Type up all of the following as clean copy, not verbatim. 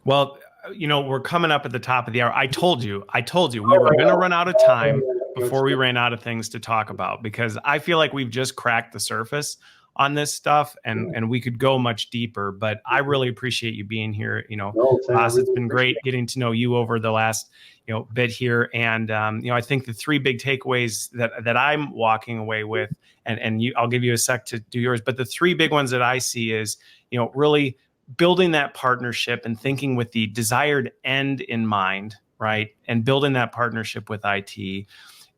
Well, we're coming up at the top of the hour. I told you we were going to run out of time before we ran out of things to talk about, because I feel like we've just cracked the surface on this stuff, and we could go much deeper, but I really appreciate you being here. No, Sam, I Boss, it's really been appreciate great getting to know you over the last, bit here. And, I think the three big takeaways that I'm walking away with, and I'll give you a sec to do yours, but the three big ones that I see is, really building that partnership and thinking with the desired end in mind, right? And building that partnership with IT,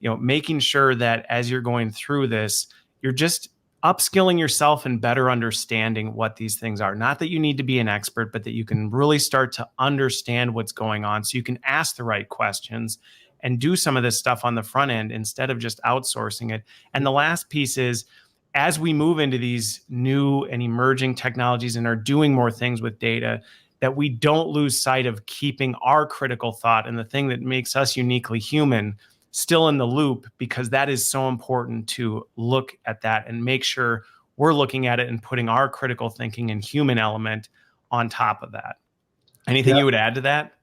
making sure that as you're going through this, you're just upskilling yourself and better understanding what these things are. Not that you need to be an expert, but that you can really start to understand what's going on so you can ask the right questions and do some of this stuff on the front end instead of just outsourcing it. And the last piece is, as we move into these new and emerging technologies and are doing more things with data, that we don't lose sight of keeping our critical thought and the thing that makes us uniquely human still in the loop, because that is so important to look at that and make sure we're looking at it and putting our critical thinking and human element on top of that. Anything you would add to that?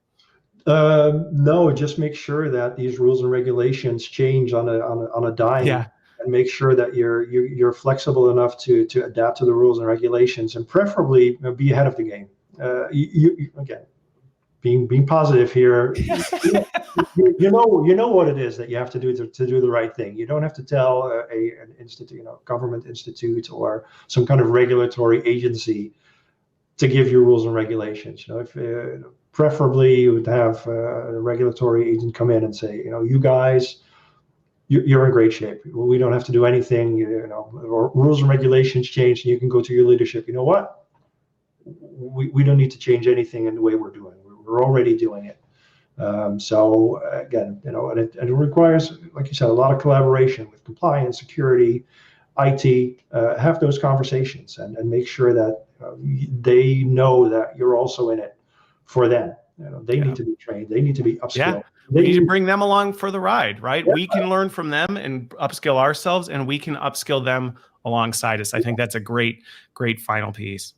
No, just make sure that these rules and regulations change on a dime. Yeah. And make sure that you're flexible enough to adapt to the rules and regulations, and preferably be ahead of the game. Again, being positive here. you know what it is that you have to do to do the right thing. You don't have to tell an institute, government institute or some kind of regulatory agency to give you rules and regulations. If preferably you would have a regulatory agent come in and say, you guys, you're in great shape. We don't have to do anything. Rules and regulations change, and you can go to your leadership. You know what? We don't need to change anything in the way we're doing. We're already doing it. So again, and it requires, like you said, a lot of collaboration with compliance, security, IT. Have those conversations and make sure that they know that you're also in it for them. They need to be trained. They need to be upskilled. Yeah. We need to bring them along for the ride, right? Yeah. We can learn from them and upskill ourselves, and we can upskill them alongside us. I think that's a great final piece.